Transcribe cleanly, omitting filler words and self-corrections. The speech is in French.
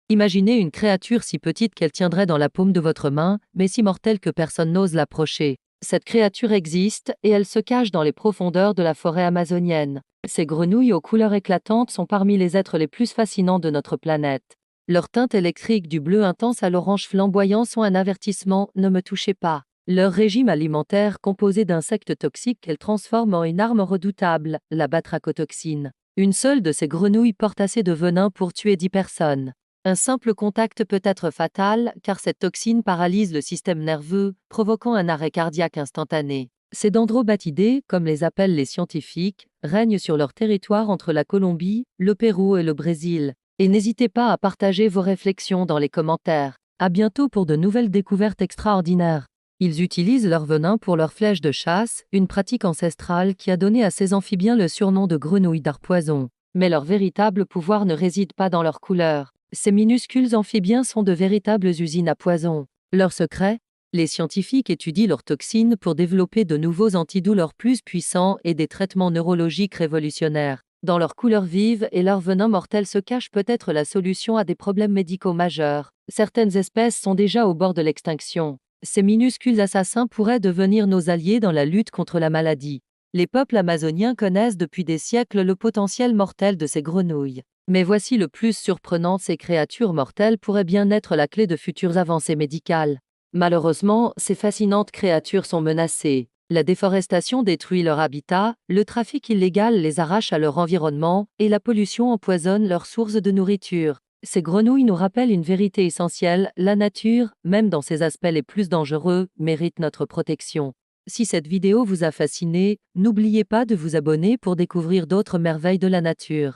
Imaginez une créature si petite qu'elle tiendrait dans la paume de votre main, mais si mortelle que personne n'ose l'approcher. Cette créature existe et elle se cache dans les profondeurs de la forêt amazonienne. Ces grenouilles aux couleurs éclatantes sont parmi les êtres les plus fascinants de notre planète. Leur teinte électrique du bleu intense à l'orange flamboyant sont un avertissement « ne me touchez pas ». Leur régime alimentaire composé d'insectes toxiques qu'elles transforment en une arme redoutable, la batrachotoxine. Une seule de ces grenouilles porte assez de venin pour tuer 10 personnes. Un simple contact peut être fatal car cette toxine paralyse le système nerveux, provoquant un arrêt cardiaque instantané. Ces dendrobatidés, comme les appellent les scientifiques, règnent sur leur territoire entre la Colombie, le Pérou et le Brésil. Et n'hésitez pas à partager vos réflexions dans les commentaires. À bientôt pour de nouvelles découvertes extraordinaires. Ils utilisent leur venin pour leurs flèches de chasse, une pratique ancestrale qui a donné à ces amphibiens le surnom de grenouilles d'arpoison. Mais leur véritable pouvoir ne réside pas dans leur couleur. Ces minuscules amphibiens sont de véritables usines à poison. Leur secret ? Les scientifiques étudient leurs toxines pour développer de nouveaux antidouleurs plus puissants et des traitements neurologiques révolutionnaires. Dans leur couleur vive et leur venin mortel se cache peut-être la solution à des problèmes médicaux majeurs. Certaines espèces sont déjà au bord de l'extinction. Ces minuscules assassins pourraient devenir nos alliés dans la lutte contre la maladie. Les peuples amazoniens connaissent depuis des siècles le potentiel mortel de ces grenouilles. Mais voici le plus surprenant, ces créatures mortelles pourraient bien être la clé de futures avancées médicales. Malheureusement, ces fascinantes créatures sont menacées. La déforestation détruit leur habitat, le trafic illégal les arrache à leur environnement, et la pollution empoisonne leurs sources de nourriture. Ces grenouilles nous rappellent une vérité essentielle, la nature, même dans ses aspects les plus dangereux, mérite notre protection. Si cette vidéo vous a fasciné, n'oubliez pas de vous abonner pour découvrir d'autres merveilles de la nature.